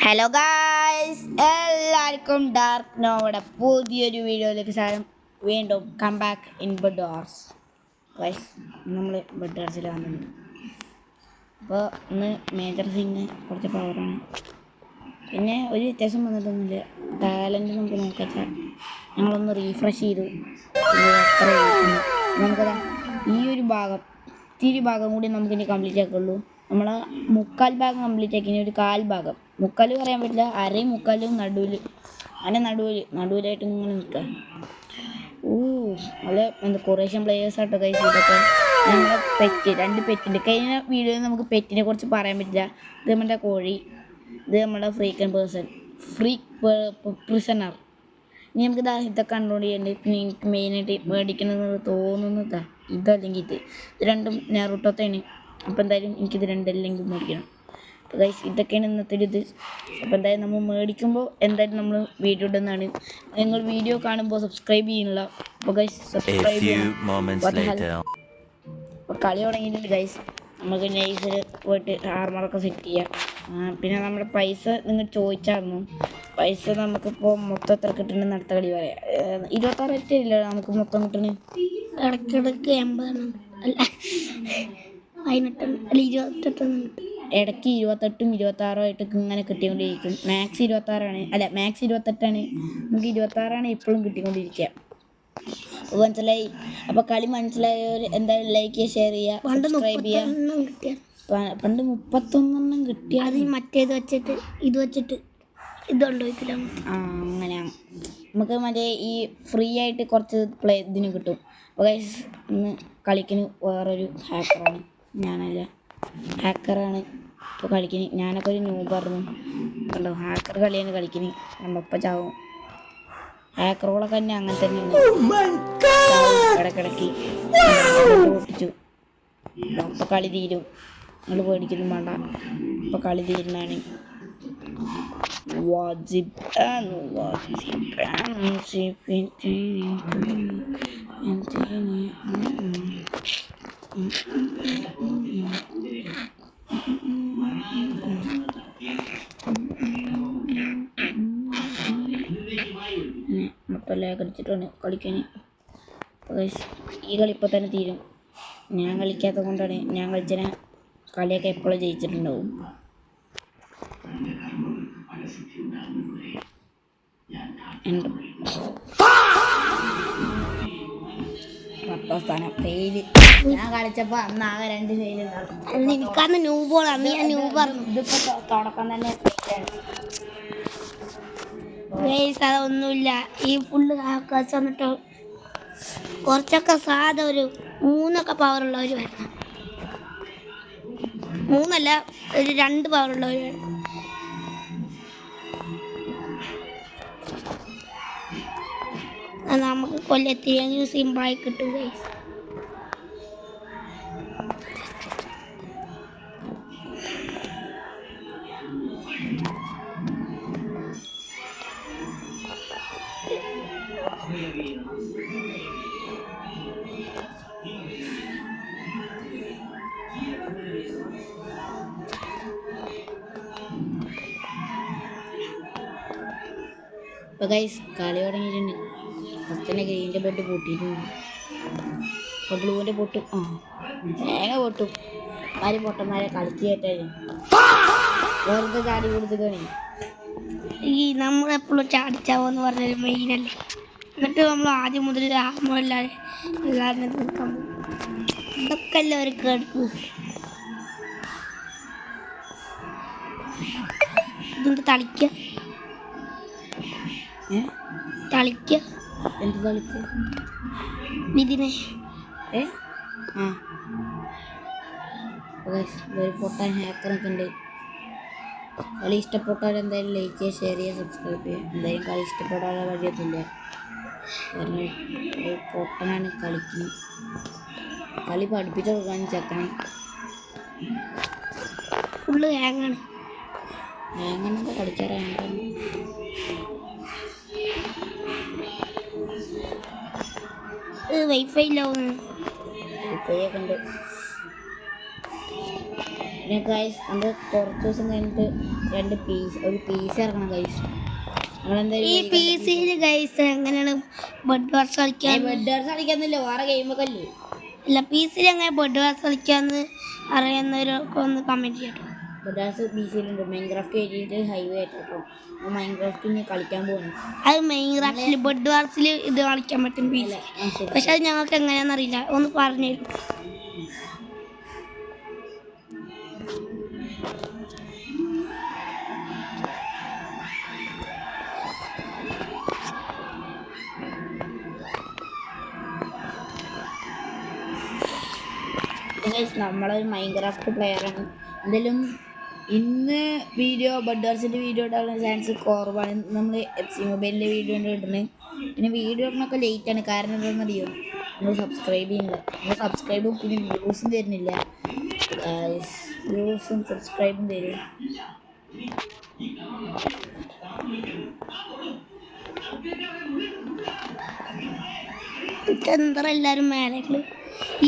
Hello guys, എല്ലാവർക്കും dark നോയുടെ പുതിയൊരു വീഡിയോയിലേക്ക് വീണ്ടും come back in bed doors. Guys, നമ്മൾ ബെഡ് ഡോർസിൽ വന്നിട്ടുണ്ട്. അപ്പോൾ ഇന്ന് മേജർ സിംഗ് കുറച്ച് പവറാണ്. പിന്നെ ഒരു വ്യത്യാസം വന്നിട്ടൊന്നുമില്ല. ടാലൻറ്റ് നമുക്ക് നോക്കാം. ഞങ്ങളൊന്ന് റീഫ്രഷ് ചെയ്തു. നമുക്കതാ ഈ ഒരു ഭാഗം ഇത്തിരി ഭാഗം കൂടി നമുക്കിനി കംപ്ലീറ്റ് ആക്കുള്ളൂ. നമ്മൾ മുക്കാൽ ഭാഗം കംപ്ലീറ്റ് ആക്കി. ഒരു കാൽ ഭാഗം, മുക്കാൽ പറയാൻ പറ്റില്ല, അരയും മുക്കാലും നടുവിൽ, അങ്ങനെ നടുവിലായിട്ട് ഇങ്ങനെ നിൽക്കുക. നല്ല കുറേശ്ശം പ്ലേയേഴ്സാട്ടോ കൈസ്. ഇതൊക്കെ ഞങ്ങളുടെ രണ്ട് പെറ്റുണ്ട്. കഴിഞ്ഞ വീഡിയോയിൽ നമുക്ക് പെറ്റിനെ കുറിച്ച് പറയാൻ പറ്റില്ല. ഇത് നമ്മുടെ കോഴി, ഇത് നമ്മുടെ പ്രിസണർ. ഇനി നമുക്ക് ഇതൊക്കെ കൺട്രോൾ ചെയ്യേണ്ടത്. പിന്നെ എനിക്ക് മെയിനായിട്ട് മേടിക്കണമെന്ന് തോന്നുന്നത് ഇതല്ലെങ്കിൽ ഇത് രണ്ടും നെറൂട്ടോത്താണ്. അപ്പോൾ എന്തായാലും എനിക്കിത് രണ്ടല്ലെങ്കിൽ മേടിക്കണം. അപ്പോൾ ഗൈസ്, ഇതൊക്കെയാണ് ഇന്നത്തെ ഇത്. അപ്പോൾ എന്തായാലും നമ്മൾ മേടിക്കുമ്പോൾ എന്തായാലും നമ്മൾ വീഡിയോ ഇടുന്നതാണ്. നിങ്ങൾ വീഡിയോ കാണുമ്പോൾ സബ്സ്ക്രൈബ് ചെയ്യുന്നില്ല. അപ്പോൾ ഗൈസ് സബ്സ്ക്രൈബ് ചെയ്യണം. അപ്പോൾ കളി തുടങ്ങിയിട്ടുണ്ട് ഗൈസ്. നമുക്ക് നൈസിൽ പോയിട്ട് ആർമറൊക്കെ സെറ്റ് ചെയ്യാം. പിന്നെ നമ്മുടെ പൈസ നിങ്ങൾ ചോദിച്ചായിരുന്നു. പൈസ നമുക്കിപ്പോൾ മൊത്തം എത്ര കിട്ടുന്നുണ്ടെന്ന് അടുത്ത കളി പറയാം. 26 ഇല്ല നമുക്ക് മൊത്തം കിട്ടുന്നത്. ഇടയ്ക്കിടയ്ക്ക് 80 അല്ല 18 അല്ല 28 ഇടയ്ക്ക് 28ഉം 26ഉം ആയിട്ട് ഇങ്ങനെ കിട്ടിക്കൊണ്ടിരിക്കും. മാക്സ് 26ആണ്, അല്ല മാക്സ് 28ആണ്. നമുക്ക് 26ആണ് എപ്പോഴും കിട്ടിക്കൊണ്ടിരിക്കുക. അപ്പോൾ മനസ്സിലായി. അപ്പോൾ കളി മനസ്സിലായവർ എന്തായാലും ലൈക്ക് ചെയ്യുക, ഷെയർ ചെയ്യുക, സബ്സ്ക്രൈബ് ചെയ്യുക. പണ്ട് 31 കിട്ടിയാൽ മറ്റേത് വെച്ചിട്ട് ഇത് വെച്ചിട്ട് ഇതുണ്ടോ ഇതില അങ്ങനെയാണ്. നമുക്ക് മറ്റേ ഈ ഫ്രീ ആയിട്ട് കുറച്ച് ഇതിന് കിട്ടും. അപ്പോൾ ഗൈസ്, ഇന്ന് കളിക്കുന്ന വേറൊരു ഹാക്കറാണ്. ഞാനല്ല, ഹാക്കറാണ് ഇപ്പോൾ കളിക്കുന്നത്. ഞാനൊക്കെ ഒരു ന്യൂബായിരുന്നു കണ്ടോ. ഹാക്കർ കളിയാണ് കളിക്കുന്നത് കണ്ടോ. ഇപ്പം ചാവും. ഹാക്കറുകളൊക്കെ തന്നെ അങ്ങനെ തന്നെയാണ്. ഇടയ്ക്കിടയ്ക്ക് പൊട്ടിച്ചു. ഇപ്പോൾ കളി തീരും. നിങ്ങൾ പേടിക്കുന്നു വേണ്ട. ഇപ്പോൾ കളി തീരുന്നതാണ്. മൊത്തം കളിച്ചിട്ടാണ് കളിക്കാൻ. ഈ കളി ഇപ്പോൾ തന്നെ തീരും. ഞാൻ കളിക്കാത്തത് കൊണ്ടാണ്. ഞാൻ കളിച്ച കളിയൊക്കെ എപ്പോഴും ജയിച്ചിട്ടുണ്ടാവും. പത്താം സ്ഥാനം ഫെയില്. ഞാൻ കളിച്ചപ്പോൾ അന്ന് ആകെ 2 ഫെയിൽ ഉണ്ടായിരുന്നു. എനിക്കന്ന് ന്യൂബോളാണ്. ഞാൻ ന്യൂബായിരുന്നു. ഇതിപ്പോൾ തുടക്കം തന്നെ അതൊന്നുമില്ല. ഈ ഫുള്ള് ആക്കാശം വന്നിട്ട് കുറച്ചൊക്കെ സാധ ഒരു 3 പവറുള്ളവർ വരണം. 3 അല്ല, ഒരു 2 പവറുള്ളവർ വരണം. നമുക്ക് കൊല്ലത്തിലെങ്കിലും സിമ്പിളായി കിട്ടും ഗൈസ്. ഇപ്പോൾ ഗൈസ് കളി തുടങ്ങിയിട്ടുണ്ട്. ഫസ്റ്റ് തന്നെ ഗ്രീൻ്റെ ബെഡ് പൊട്ടിയിട്ടുണ്ട്. അപ്പോൾ ബ്ലൂവിൻ്റെ പൊട്ടും. വേഗം പൊട്ടും. ആര് പൊട്ടന്മാരെ കളിക്കുകയായിട്ടാണ് വെറുതെ ചാടി കൊടുത്തിട്ടാണ്. ഈ നമ്മളെപ്പോഴും ചാടിച്ചാവോന്ന് പറഞ്ഞൊരു മെയിനല്ലേ. എന്നിട്ട് നമ്മൾ ആദ്യം മുതൽ എല്ലാവരും നിൽക്കാൻ പോകും. ഇതൊക്കെ അല്ലേ ഒരു കേടുപ്പ്. ഇതെന്ത് തളിക്കുക എന്ത് കളിക്കുക ഇതിനെ ഒരു പൊട്ടാൻ ഹാക്കറൊക്കെ ഉണ്ട്. കളി ഇഷ്ടപ്പെട്ടാൽ എന്തായാലും ലൈക്ക് ചെയ്യുക, ഷെയർ ചെയ്യുക, സബ്സ്ക്രൈബ് ചെയ്യുക. എന്തായാലും കളി ഇഷ്ടപ്പെടാനുള്ള വഴിയൊന്നുമില്ല. കാരണം ഒരു പൊട്ടനാണ് കളിക്കുന്നത്. കളി പഠിപ്പിച്ചു കൊടുക്കാൻ ചെക്കണേ. ഫുള്ള് ഹാങ്ങാണ്. ഹാങ്ങാണെന്ന് കളിക്കാറ് ഹാങ്ങാണ്. വൈഫൈ ഇല്ല. വൈഫൈ ഒക്കെ ഉണ്ട്. പിന്നെ ഗൈസ് നമ്മൾ കുറച്ച് ദിവസം കഴിഞ്ഞിട്ട് ഒരു പീസ് ഇറങ്ങണം ഗൈസ്. ഈ PC-യിൽ ഗൈസ് എങ്ങനെയാണ് ബെഡ് വാർസ് കളിക്കാൻ? ബെഡ് വാർസ് കളിക്കാന്നില്ല, വേറെ ഗെയിമൊക്കെ അല്ലേ. അല്ല, PC-യിൽ എങ്ങനെ ബെഡ് വാർസ് കളിക്കാന്ന് അറിയുന്നവരൊക്കെ ഒന്ന് കമൻറ്റ് ചെയ്യട്ടോ. ബെഡ് വാർസ് PC-യിലുണ്ട്. മൈൻക്രാഫ്റ്റ് എഴുതിയിട്ട് ഹൈവേ ആയിട്ടോ. മൈൻക്രാഫ്റ്റ് ഇനി കളിക്കാൻ പോകുന്നു. അത് മൈൻക്രാഫ്റ്റിൽ ബെഡ് വാർസിൽ ഇത് കളിക്കാൻ പറ്റും PC. പക്ഷെ അത് ഞങ്ങൾക്ക് എങ്ങനെയാണെന്ന് അറിയില്ല, ഒന്ന് പറഞ്ഞു തരും. നമ്മളൊരു മൈൻക്രാഫ്റ്റ് പ്ലെയറാണ്. എന്തായാലും ഇന്ന് ബെഡ് വാർസിൻ്റെ വീഡിയോ ഇടാനുള്ള ചാൻസ് കുറവാണ്. നമ്മൾ FC മൊബൈലിൻ്റെ വീഡിയോ ഇടുന്നത്. പിന്നെ വീഡിയോ ഇടുന്നൊക്കെ ലേറ്റാണ്. കാരണം എന്താണെന്നറിയോ, നമ്മൾ സബ്സ്ക്രൈബ് ചെയ്യുന്നില്ല. നമ്മൾ സബ്സ്ക്രൈബും പിന്നെ വ്യൂസും തരുന്നില്ല. വ്യൂസും സബ്സ്ക്രൈബും തരും. എന്താ എല്ലാവരും മേലേക്ക്,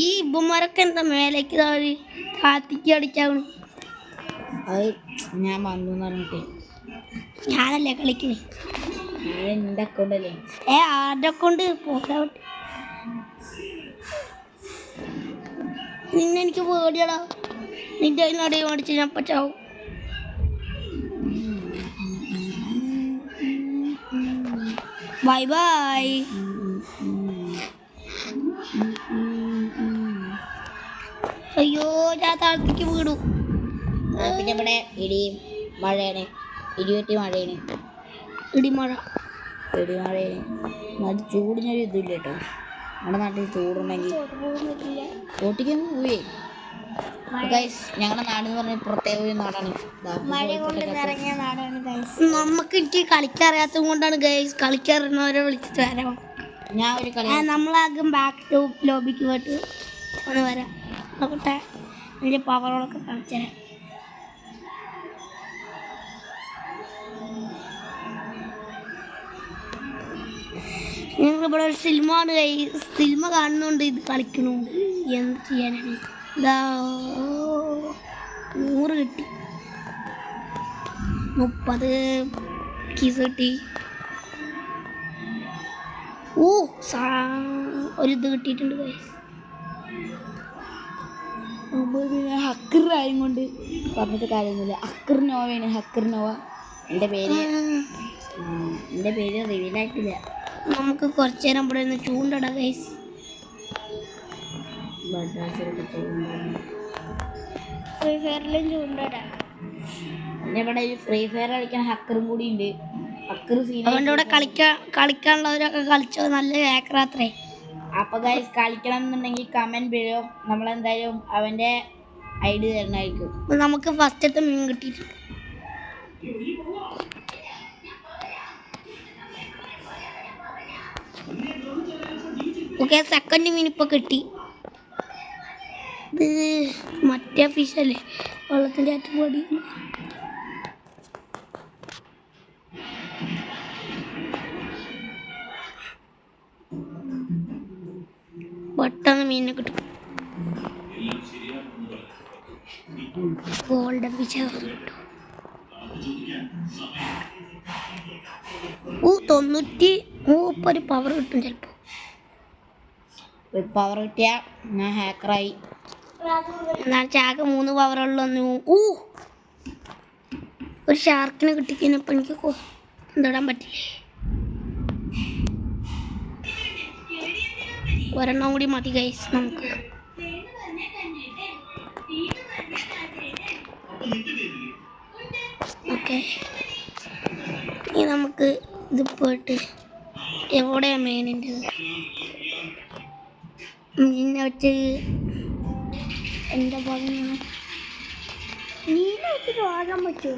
ഈ ഇബന്മാരൊക്കെ എന്താ മേലേക്ക് കാത്തിക്ക് അടിച്ചാവണ്? അത് ഞാൻ വന്നു എന്ന് പറഞ്ഞിട്ട്. ഞാനല്ലേ കളിക്കണേ, ഞാൻ എൻ്റെ അക്കൗണ്ടല്ലേ. ആരുടെ അക്കൗണ്ട് പോകാവട്ടെ. എനിക്ക് പേടിയടാ, നിന്റെ കയ്യിൽ നടയിൽ മേടിച്ച് ഞാൻ പറ്റാവും. Bye bye. അയ്യോ, ഞാൻ താഴത്തേക്ക് വീടു. പിന്നെ ഇവിടെ ഇടിയും മഴയാണ്, ഇടിവെട്ടി മഴയാണ്, ഇടിമഴയാണ്. അത് ചൂടിനൊരു ഇതില്ല കേട്ടോ. നമ്മുടെ നാട്ടിൽ ചൂടുണ്ടെങ്കിൽ ഓട്ടിക്കാൻ പോവേ. ഞങ്ങളുടെ നാടെന്ന് പറഞ്ഞ പ്രത്യേക ഒരു നാടാണ്. നമുക്ക് എനിക്ക് കളിക്കാറിയാത്തത് കൊണ്ടാണ് ഗൈസ്. കളിക്കാറുന്നവരെ വിളിച്ചിട്ട് വരാം. ഞാൻ ഒരു കളി നമ്മളാകും ബാക്ക് ടു ലോബിക്ക് പോയിട്ട് ഒന്ന് വരാം. നോക്കട്ടെ, എൻ്റെ പവറോടൊക്കെ കളിച്ചേരാം. ഞങ്ങളിവിടെ ഒരു സിനിമയാണ് സിനിമ കാണുന്നുണ്ട്, ഇത് കളിക്കണുണ്ട്. എന്ത് ചെയ്യാനാണ്? ഇതാ 100 കിട്ടി, 30 കീസ് കിട്ടി. ഒരു ഇത് കിട്ടിയിട്ടുണ്ട് ഗൈസ്. ഹക്കറായും കൊണ്ട് പറഞ്ഞിട്ട് കാര്യമൊന്നുമില്ല. ഹക്കർ നോവയാണ്, ഹക്കർ നോവ. എൻ്റെ പേര് റിവീലായിട്ടില്ല. നമുക്ക് കുറച്ച് നേരം ഇവിടെ നിന്ന് ചൂണ്ടടാ ഗൈസ്. ഫ്രീ ഫയറിലും ചൂണ്ടടാ. പിന്നെ ഇവിടെ ഫ്രീ ഫയർ കളിക്കാൻ ഹക്കറും കൂടി ഉണ്ട്. ഹക്കർ അതുകൊണ്ട് ഇവിടെ കളിക്കാനുള്ളവരൊക്കെ കളിച്ചോ, നല്ല ഹാക്കറാത്രേ. അപ്പോൾ ഗൈസ് കളിക്കണം എന്നുണ്ടെങ്കിൽ കമൻറ്റ് വരും. നമ്മളെന്തായാലും അവൻ്റെ ID തരണമായിരിക്കും. നമുക്ക് ഫസ്റ്റത്തെ മീൻ കിട്ടിയിട്ടുണ്ട്. ഓക്കെ, സെക്കൻഡ് മീൻ ഇപ്പോൾ കിട്ടി. ഇത് മറ്റേ ഫിഷല്ലേ, വെള്ളത്തിൻ്റെ അറ്റുപടി. പെട്ടെന്ന് മീനിനെ കിട്ടും. ഗോൾഡൻ ഫിഷ് കിട്ടും. 90 പവർ കിട്ടും ചിലപ്പോൾ. പവർ കിട്ടിയാൽ ഞാൻ ഹാക്കറായി. എന്നാൽ ചാക 3 പവറുള്ളൊന്നു. ഒരു ഷാർക്കിനെ കിട്ടിക്കഴിഞ്ഞപ്പോൾ എനിക്ക് എന്തിടാൻ പറ്റില്ലേ. ഒരെണ്ണം കൂടി മതി ഗൈസ് നമുക്ക്. ഓക്കെ, ഇനി നമുക്ക് ഇത് പോയിട്ട് എവിടെയാണ് മീനിൻ്റെത്? മീനിനെ വെച്ച് എൻ്റെ മീനെ വെച്ചിട്ട് വാങ്ങാൻ പറ്റുമോ?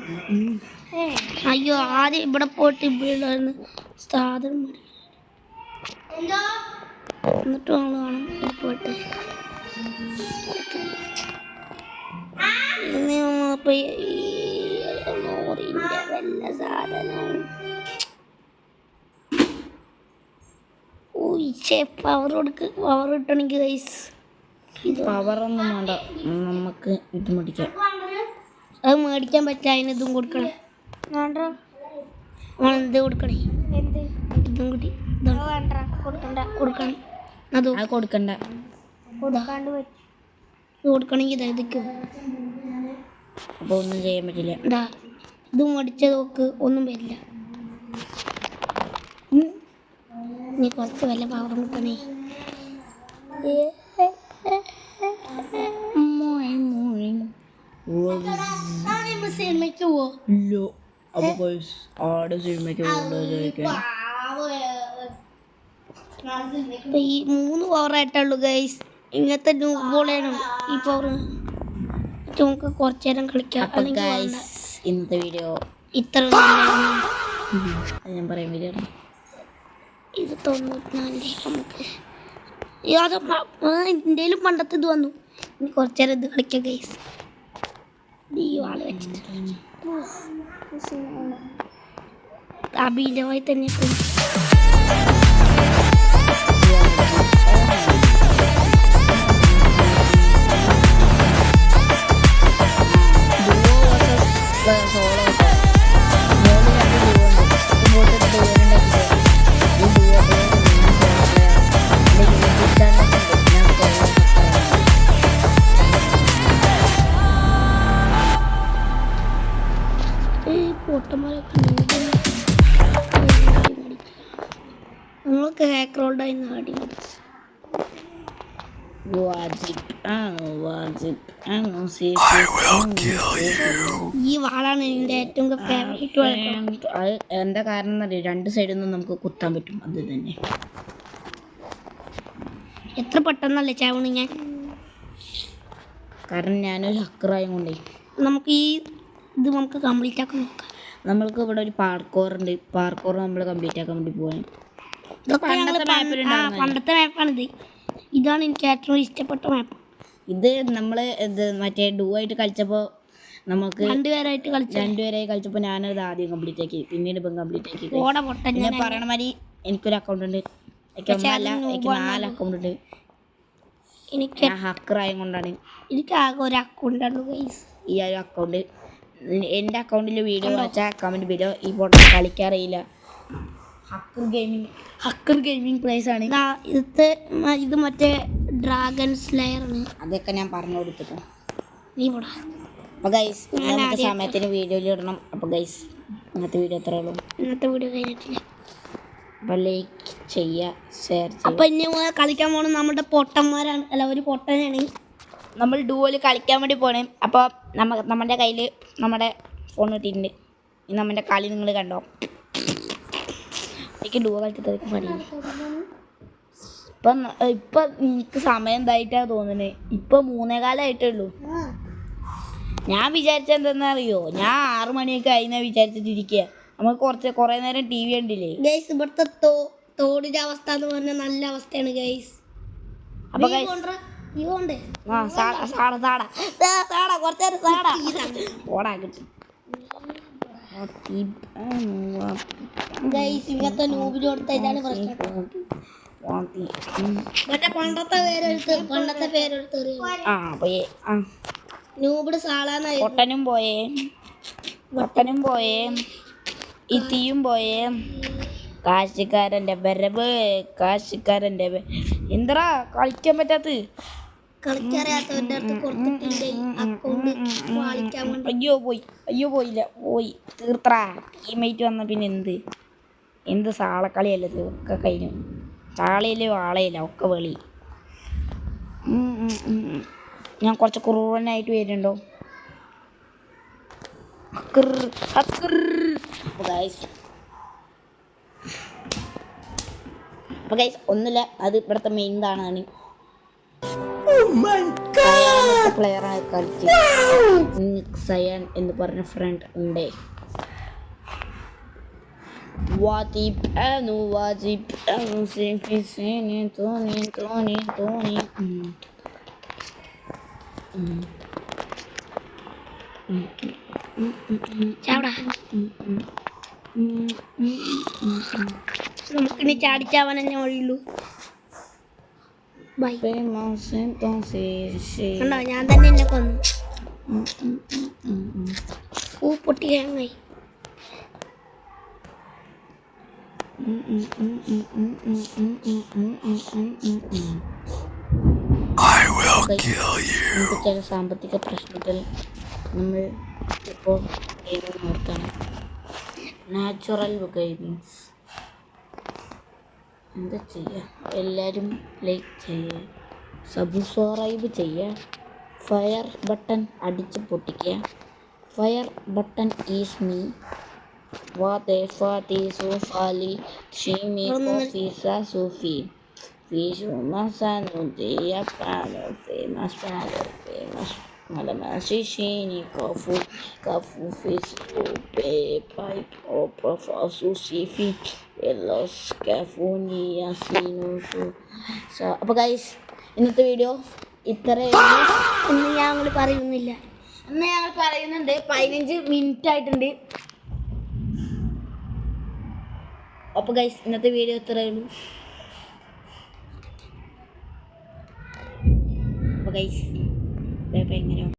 അയ്യോ, ആദ്യം ഇവിടെ പോയിട്ട് ഇവിടെ സാധനം എന്നിട്ട് കാണും പോയിട്ട്. ലോറിൻ്റെ വല്ല സാധനം. പവർ കിട്ടണമെങ്കിൽ ഗൈസ് പവറൊന്നും വേണ്ട, നമുക്ക് ഇത് മേടിക്കാം. അത് മേടിക്കാൻ പറ്റില്ല, അതിന് ഇതും കൊടുക്കണം. എന്ത് കൊടുക്കണേ? ഇതും കൂടി കൊടുക്കണം. അത് കൊടുക്കണ്ട. കൊടുക്കണമെങ്കിൽ ഇതായിരിക്കും. അപ്പോൾ ഒന്നും ചെയ്യാൻ പറ്റില്ല. ഇത് മേടിച്ചത് നോക്ക്, ഒന്നും വരില്ല. നീ കുറച്ച് വല്ല പവറും കിട്ടണേ. സിനിമയ്ക്ക് പോവോ? ഈ 3 പവറായിട്ടുള്ളൂ ഗൈസ്. ഇങ്ങനത്തെ ന്യൂബോളാണ് ഈ പവർ. നമുക്ക് കുറച്ചു നേരം കളിക്കാം. ഇന്നത്തെ വീഡിയോ ഇത്ര ഞാൻ പറയാൻ വീഡിയോ ഇത് 94 നമുക്ക് ഇന്ത്യയിലും പണ്ടത്തെ ഇത് വന്നു. ഇനി കുറച്ചു നേരം ഇത് കളിക്കാം ഗൈസ്. ഈ വാള് വെച്ചിട്ട് അഭിനയമായി തന്നെ നമ്മളൊക്കെ ഹാക്കറോൾഡായി നാടി. ഈ വാളാണ് എൻ്റെ ഏറ്റവും ഫേവറേറ്റ്. അത് എന്താ കാരണം എന്നറിയാം, 2 സൈഡിൽ നിന്നും നമുക്ക് കുത്താൻ പറ്റും. അത് തന്നെ എത്ര പെട്ടെന്നല്ലേ ചാവണ് ഞാൻ. കാരണം ഞാനൊരു ഹക്കറായും കൊണ്ടേ. നമുക്ക് ഈ ഇത് നമുക്ക് കംപ്ലീറ്റ് ആക്കാൻ നോക്കാം. നമ്മൾക്ക് ഇവിടെ ഒരു പാർക്കോർ ഉണ്ട്. പാർക്കോർ നമ്മൾ കംപ്ലീറ്റ് ആക്കാൻ വേണ്ടി പോകാൻ. പണ്ടത്തെ മാപ്പാണിത്. ഇതാണ് എനിക്ക് ഏറ്റവും ഇഷ്ടപ്പെട്ട മാപ്പ്. ഇത് നമ്മൾ ഇത് മറ്റേ ഡൂ ആയിട്ട് കളിച്ചപ്പോൾ നമുക്ക് 2 പേരായി കളിച്ചപ്പോൾ ഞാനത് ആദ്യം കംപ്ലീറ്റ് ആക്കി, പിന്നീട് ഇപ്പം കംപ്ലീറ്റ് ആക്കി. ഞാൻ പറയണ മാതിരി എനിക്കൊരു അക്കൗണ്ട് ഉണ്ട്. എനിക്ക് 4 അക്കൗണ്ട് ഉണ്ട്. എനിക്ക് ഹക്കറായ കൊണ്ടാണ്. എനിക്ക് ആകെ ഒരു അക്കൗണ്ട് ഉള്ളൂ ഗൈസ്. ഈ ഒരു അക്കൗണ്ട് എൻ്റെ അക്കൗണ്ടിൽ വീഡിയോ വെച്ചാൽ കമൻറ്റ് ബിലോ. ഈ ഫോട്ടോ കളിക്കാറിയില്ല. ഹക്കർ ഗെയിമിംഗ് പ്ലേസ് ആണ് ഇത് മറ്റേ ഡ്രാഗൺ സ്ലെയർ ആണ്. അതൊക്കെ ഞാൻ പറഞ്ഞു കൊടുത്തിട്ടു. നീ പോടാ. അപ്പോൾ ഗൈസ് നമുക്ക് സമയത്തിന് വീഡിയോയിൽ ഇടണം. അപ്പോൾ ഗൈസ് ഇന്നത്തെ വീഡിയോ അത്രേ ഉള്ളൂ. ഇന്നത്തെ വീഡിയോ കഴിഞ്ഞിട്ടില്ല. അപ്പോൾ ലൈക്ക് ചെയ്യുക, ഷെയർ ചെയ്യുക. അപ്പോൾ ഇനി കളിക്കാൻ പോകണം നമ്മുടെ പൊട്ടന്മാരാണ്. അല്ല, ഒരു പൊട്ടനാണ്. നമ്മൾ ഡുവോയിൽ കളിക്കാൻ വേണ്ടി പോകണേ. അപ്പോൾ നമ്മുടെ കയ്യിൽ നമ്മുടെ ഫോൺ കിട്ടിയിട്ടുണ്ട്. ഇനി നമ്മുടെ കളി നിങ്ങൾ കണ്ടോ. എനിക്ക് ഡുവോ കളിച്ചിട്ട് പഠിക്കും. ഇപ്പം എനിക്ക് സമയം എന്തായിട്ടാണ് തോന്നുന്നത്. ഇപ്പം 3:15 ഉള്ളൂ. ഞാൻ വിചാരിച്ച എന്താണെന്ന് അറിയോ, ഞാൻ 6 മണിയൊക്കെ ആയിന്നാ വിചാരിച്ചിട്ടിരിക്കുക. നമുക്ക് കുറേ നേരം TV കണ്ടില്ലേ ഗൈസ്. ഇവിടുത്തെ തോടിൻ്റെ അവസ്ഥ എന്ന് പറഞ്ഞാൽ നല്ല അവസ്ഥയാണ് ഗൈസ്. അപ്പോൾ ഇങ്ങനത്തെ നൂബിന് കൊടുത്ത ഇതാണ് പ്രശ്നം. മറ്റേ പണ്ടത്തെ പേരെടുത്ത് നൂബിട് സാളാന്നായി. പൊട്ടനും പോയേ ഇത്തിയും പോയേ. കാശിക്കാരൻ്റെ വരവ്. എന്താ കളിക്കാൻ പറ്റാത്ത കളിക്കറിയാത്തവരുടെ അടുത്ത് കൊടുത്തിട്ടില്ലേ അക്കൗണ്ട് കളിക്കാൻ വേണ്ടി. പോയില്ല തീർത്തറാ. ടീമേറ്റ് വന്ന പിന്നെ എന്ത് സാളക്കളിയല്ല. ഒക്കെ കഴിഞ്ഞു. ചാളയില്ല വാളയില്ല, ഒക്കെ വെളി. ഞാൻ കുറച്ച് ക്രൂരനായിട്ട് വരുന്നുണ്ടോ. അപ്പോൾ ഗൈസ് ഒന്നുമില്ല, അത് ഇവിടുത്തെ മെയിൻ ഇതാണ്. പ്ലെയറാണ് കളിച്ച്. സയാൻ എന്ന് പറഞ്ഞ ഫ്രണ്ട് ഉണ്ട്. നമുക്കിനി ചാടിച്ചാവാൻ തന്നെ വഴിയുള്ളൂ. ബൈ. famous entonces കണ്ടോ ഞാൻ തന്നെ എന്നെ കൊന്നു. പൊട്ടി ഹാങ്ങായി. നമുക്ക് ചില സാമ്പത്തിക പ്രശ്നത്തിൽ നമ്മൾ ഇപ്പോൾ ഗെയിമിംഗ് നോക്കണം. നാച്ചുറൽ ഗെയിമിങ്സ് എന്താ ചെയ്യുക, എല്ലാവരും ലൈക്ക് ചെയ്യുക, സബ്സ്ക്രൈബ് ചെയ്യുക, ഫയർ ബട്ടൺ അടിച്ച് പൊട്ടിക്കുക. ഫയർ ബട്ടൺ ഈസ് മീ വാതെ ഫാതി സോഫാലി ഷീമി കോഫീസ സൂഫി ഫീഷു മസാനുദിയ പാലോ ഫേമസ് മലമാശിഷീനി കഫു കഫു ഫിസ് പേ പൈപ്പ് ഓപ്പർ സൂസിഫി എല്ലോസ് കഫൂനിയ സീനൂസു. അപ്പോൾ ഗൈസ് ഇന്നത്തെ വീഡിയോ ഇത്രയും. ഇന്ന് ഞങ്ങൾ പറയുന്നില്ല, ഇന്ന് ഞങ്ങൾ പറയുന്നുണ്ട് 15 മിനിറ്റ് ആയിട്ടുണ്ട്. അപ്പോൾ ഗൈസ് ഇന്നത്തെ വീഡിയോ ഇത്രയേ ഉള്ളൂ. അപ്പോൾ ഗൈസ് എങ്ങനെ